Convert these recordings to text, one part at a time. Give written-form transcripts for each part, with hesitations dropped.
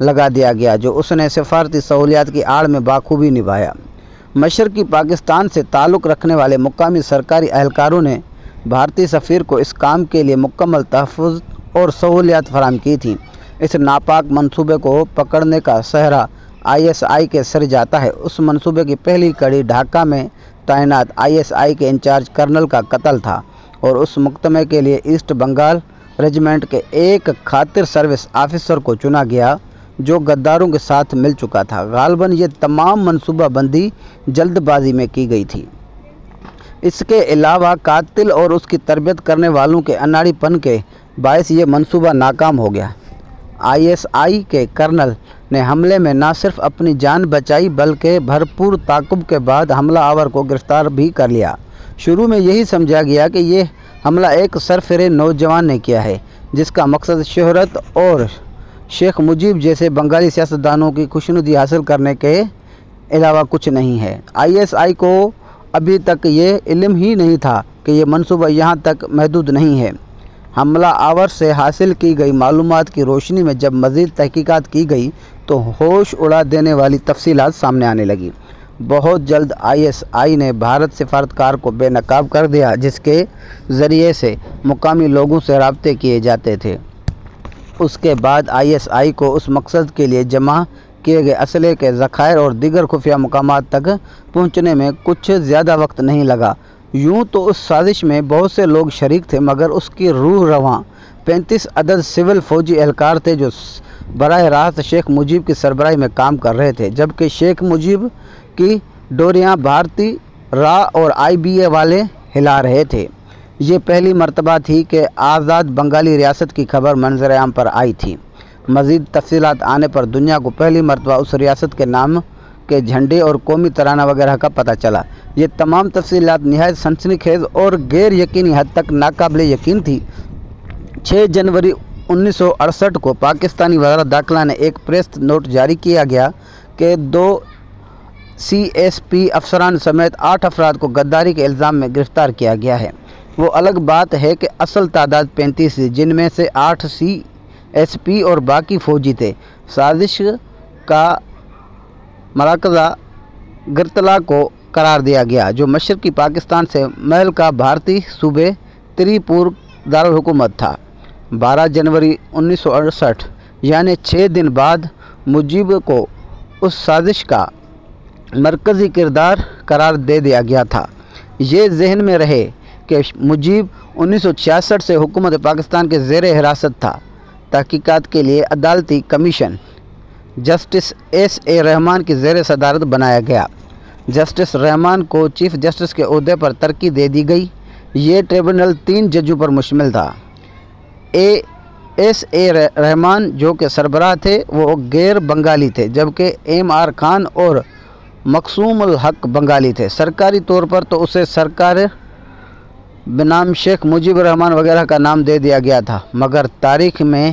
لگا دیا گیا جو اس نے سفارتی سہولیات کی آڑ میں بخوبی نبھایا۔ مشرقی پاکستان سے تعلق رکھنے والے مقامی سرکاری اہلکاروں نے بھارتی سفیر کو اس کام کے لیے مکمل تحفظ اور سہولیات فراہم کی تھیں۔ اس ناپاک منصوبے کو پکڑنے کا سہرا ISI کے سر جاتا ہے۔ اس منصوبے کی پہلی کڑی ڈھاکہ میں تعینات ISI کے انچارج کرنل کا قتل تھا اور اس مقدمے کے لیے ایسٹ بنگال ریجمنٹ کے ایک خاطر سروس آفیسر کو چنا گیا جو غداروں کے ساتھ مل چکا تھا۔ غالباً یہ تمام منصوبہ بندی جلد بازی میں کی گئی تھی۔ اس کے علاوہ قاتل اور اس کی تربیت کرنے والوں کے اناڑی پن کے باعث یہ منصوبہ ناکام ہو گیا۔ ISI کے کرنل نے حملے میں نہ صرف اپنی جان بچائی بلکہ بھرپور تعاقب کے بعد حملہ آور کو گرفتار بھی کر لیا۔ شروع میں یہی سمجھا گیا کہ یہ حملہ ایک سرفرے نوجوان نے کیا ہے جس کا مقصد شہرت اور شیخ مجیب جیسے بنگالی سیاستدانوں کی خوشنودی حاصل کرنے کے علاوہ کچھ نہیں ہے۔ ISI کو ابھی تک یہ علم ہی نہیں تھا کہ یہ منصوبہ یہاں تک محدود نہیں ہے۔ حملہ آور سے حاصل کی گئی معلومات کی روشنی میں جب مزید تحقیقات کی گئی تو ہوش اڑا دینے والی تفصیلات سامنے آنے لگیں۔ بہت جلد ISI نے بھارت سفارتکار کو بے نقاب کر دیا جس کے ذریعے سے مقامی لوگوں سے رابطے کیے جاتے تھے۔ اس کے بعد ISI کو اس مقصد کے لیے جمع کیے گئے اسلحے کے ذخائر اور دیگر خفیہ مقامات تک پہنچنے میں کچھ زیادہ وقت نہیں لگا۔ یوں تو اس سازش میں بہت سے لوگ شریک تھے مگر اس کی روح رواں 35 عدد سول فوجی اہلکار تھے جو براہ راست شیخ مجیب کی سربراہی میں کام کر رہے تھے جبکہ شیخ مجیب کی ڈوریاں بھارتی را اور IBA والے ہلا رہے تھے۔ یہ پہلی مرتبہ تھی کہ آزاد بنگالی ریاست کی خبر منظر عام پر آئی تھی۔ مزید تفصیلات آنے پر دنیا کو پہلی مرتبہ اس ریاست کے نام کے جھنڈے اور قومی ترانہ وغیرہ کا پتہ چلا۔ یہ تمام تفصیلات نہایت سنسنی خیز اور غیر یقینی حد تک ناقابل یقین تھی۔ 6 جنوری 1968 کو پاکستانی وزارت داخلہ نے ایک پریس نوٹ جاری کیا گیا کہ 2 CSP افسران سمیت 8 افراد کو غداری کے الزام میں گرفتار کیا گیا ہے۔ وہ الگ بات ہے کہ اصل تعداد 35 تھی جن میں سے 8 CSP اور باقی فوجی تھے۔ سازش کا مراکزہ گرتلا کو قرار دیا گیا جو مشرقی پاکستان سے محل کا بھارتی صوبے تری پور دارالحکومت تھا۔ 12 جنوری 1968 یعنی 6 دن بعد مجیب کو اس سازش کا مرکزی کردار قرار دے دیا گیا تھا۔ یہ ذہن میں رہے کہ مجیب 1966 سے حکومت پاکستان کے زیر حراست تھا۔ تحقیقات کے لیے عدالتی کمیشن جسٹس SA رحمان کی زیر صدارت بنایا گیا۔ جسٹس رحمان کو چیف جسٹس کے عہدے پر ترقی دے دی گئی۔ یہ ٹریبونل 3 ججوں پر مشتمل تھا۔ SA رحمان جو کہ سربراہ تھے وہ غیر بنگالی تھے جبکہ MR خان اور مقسوم الحق بنگالی تھے۔ سرکاری طور پر تو اسے سرکار بنام شیخ مجیب الرحمان وغیرہ کا نام دے دیا گیا تھا مگر تاریخ میں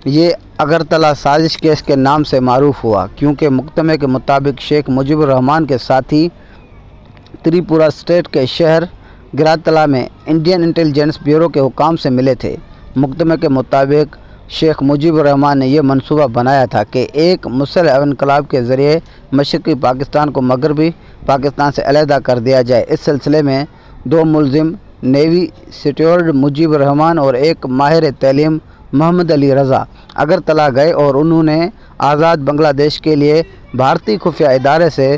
یہ اگرتلا سازش کیس کے نام سے معروف ہوا کیونکہ مقدمے کے مطابق شیخ مجیب الرحمان کے ساتھی تریپورہ اسٹیٹ کے شہر گراتلا میں انڈین انٹیلیجنس بیورو کے حکام سے ملے تھے۔ مقدمے کے مطابق شیخ مجیب الرحمان نے یہ منصوبہ بنایا تھا کہ ایک مسلح انقلاب کے ذریعے مشرقی پاکستان کو مغربی پاکستان سے علیحدہ کر دیا جائے۔ اس سلسلے میں 2 ملزم نیوی سٹیورڈ مجیب الرحمان اور ایک ماہر تعلیم محمد علی رضا اگرتلا گئے اور انہوں نے آزاد بنگلہ دیش کے لیے بھارتی خفیہ ادارے سے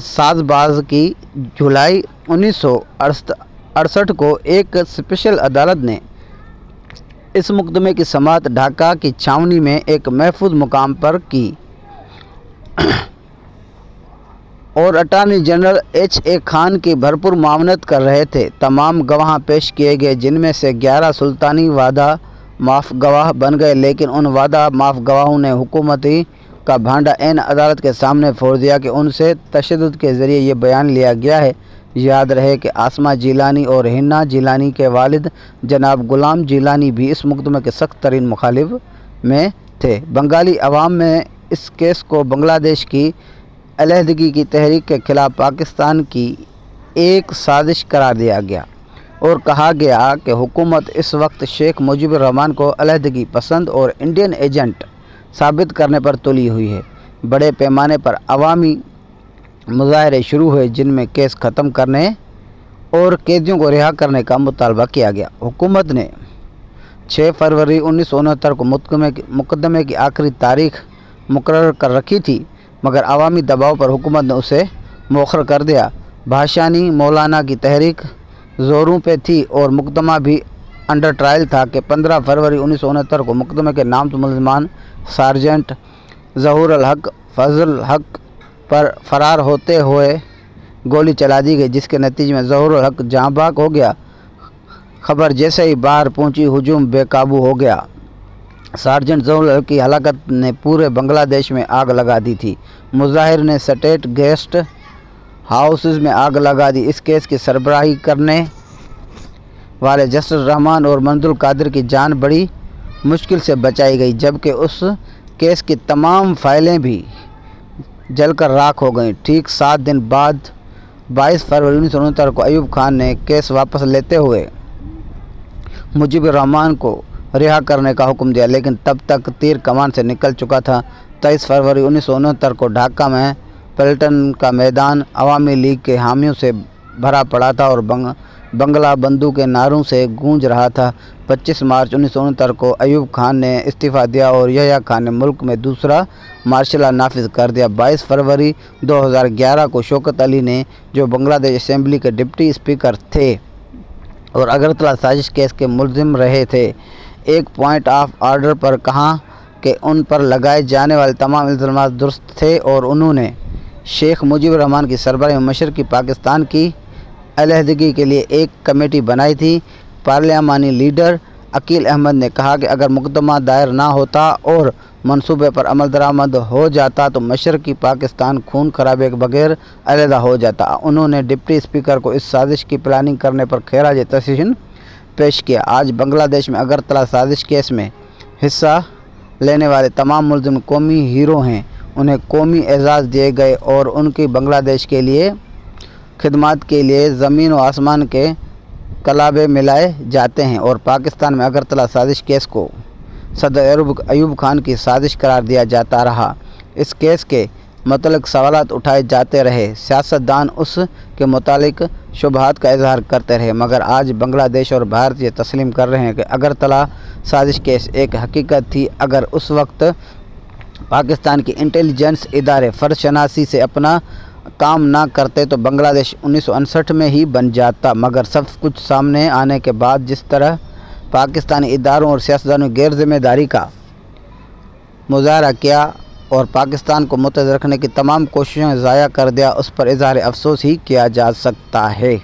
ساز باز کی۔ جولائی 1968 کو ایک اسپیشل عدالت نے اس مقدمے کی سماعت ڈھاکہ کی چھاؤنی میں ایک محفوظ مقام پر کی اور اٹارنی جنرل HA خان کی بھرپور معاونت کر رہے تھے۔ تمام گواہ پیش کیے گئے جن میں سے 11 سلطانی وعدہ معاف گواہ بن گئے لیکن ان وعدہ معاف گواہوں نے حکومتی کا بھانڈا عین عدالت کے سامنے پھوڑ دیا کہ ان سے تشدد کے ذریعے یہ بیان لیا گیا ہے۔ یاد رہے کہ آسما جیلانی اور ہنا جیلانی کے والد جناب غلام جیلانی بھی اس مقدمے کے سخت ترین مخالف میں تھے۔ بنگالی عوام میں اس کیس کو بنگلہ دیش کی علیحدگی کی تحریک کے خلاف پاکستان کی ایک سازش قرار دیا گیا اور کہا گیا کہ حکومت اس وقت شیخ مجیب الرحمان کو علیحدگی پسند اور انڈین ایجنٹ ثابت کرنے پر تلی ہوئی ہے۔ بڑے پیمانے پر عوامی مظاہرے شروع ہوئے جن میں کیس ختم کرنے اور قیدیوں کو رہا کرنے کا مطالبہ کیا گیا۔ حکومت نے 6 فروری 1969 کو مقدمے کی آخری تاریخ مقرر کر رکھی تھی، مگر عوامی دباؤ پر حکومت نے اسے مؤخر کر دیا۔ بھاشانی مولانا کی تحریک زوروں پہ تھی اور مقدمہ بھی انڈر ٹرائل تھا کہ 15 فروری 1969 کو مقدمے کے نامزد ملزمان سارجنٹ ظہور الحق فضل الحق پر فرار ہوتے ہوئے گولی چلا دی گئی، جس کے نتیجے میں ظہور الحق جاں بحق ہو گیا۔ خبر جیسے ہی باہر پہنچی، ہجوم بے قابو ہو گیا۔ سارجنٹ ظہور الحق کی ہلاکت نے پورے بنگلہ دیش میں آگ لگا دی تھی۔ مظاہر نے اسٹیٹ گیسٹ ہاؤسز میں آگ لگا دی۔ اس کیس کی سربراہی کرنے والے جسٹس رحمان اور منظور القادر کی جان بڑی مشکل سے بچائی گئی، جبکہ اس کیس کی تمام فائلیں بھی جل کر راکھ ہو گئیں۔ ٹھیک 7 دن بعد 22 فروری 1969 کو ایوب خان نے کیس واپس لیتے ہوئے مجیب الرحمان کو رہا کرنے کا حکم دیا، لیکن تب تک تیر کمان سے نکل چکا تھا۔ 23 فروری 1969 کو ڈھاکہ میں پلٹن کا میدان عوامی لیگ کے حامیوں سے بھرا پڑا تھا اور بنگلہ بندو کے نعروں سے گونج رہا تھا۔ 25 مارچ 1969 کو ایوب خان نے استعفیٰ دیا اور یحییٰ خان نے ملک میں دوسرا مارشل لا نافذ کر دیا۔ 22 فروری 2011 کو شوکت علی نے، جو بنگلہ دیش اسمبلی کے ڈپٹی اسپیکر تھے اور اگرتلہ سازش کیس کے ملزم رہے تھے، ایک پوائنٹ آف آرڈر پر کہا کہ ان پر لگائے جانے والے تمام الزامات درست تھے اور انہوں نے شیخ مجیب الرحمان کی سربراہی میں مشرقی پاکستان کی علیحدگی کے لیے ایک کمیٹی بنائی تھی۔ پارلیمانی لیڈر عقیل احمد نے کہا کہ اگر مقدمہ دائر نہ ہوتا اور منصوبے پر عمل درآمد ہو جاتا تو مشرقی پاکستان خون خرابے کے بغیر علیحدہ ہو جاتا۔ انہوں نے ڈپٹی اسپیکر کو اس سازش کی پلاننگ کرنے پر خراج تحسین پیش کیا۔ آج بنگلہ دیش میں اگرتلہ سازش کیس میں حصہ لینے والے تمام ملزم قومی ہیرو ہیں، انہیں قومی اعزاز دیے گئے اور ان کی بنگلہ دیش کے لیے خدمات کے لیے زمین و آسمان کے کلابے ملائے جاتے ہیں، اور پاکستان میں اگرتلہ سازش کیس کو صدر ایوب خان کی سازش قرار دیا جاتا رہا۔ اس کیس کے متعلق سوالات اٹھائے جاتے رہے، سیاستدان اس کے متعلق شبہات کا اظہار کرتے رہے، مگر آج بنگلہ دیش اور بھارت یہ تسلیم کر رہے ہیں کہ اگرتلہ سازش کیس ایک حقیقت تھی۔ اگر اس وقت پاکستان کے انٹیلیجنس ادارے فرد شناسی سے اپنا کام نہ کرتے تو بنگلہ دیش 1959 میں ہی بن جاتا، مگر سب کچھ سامنے آنے کے بعد جس طرح پاکستانی اداروں اور سیاستدانوں نے غیر ذمہ داری کا مظاہرہ کیا اور پاکستان کو متحد رکھنے کی تمام کوششیں ضائع کر دیا، اس پر اظہار افسوس ہی کیا جا سکتا ہے۔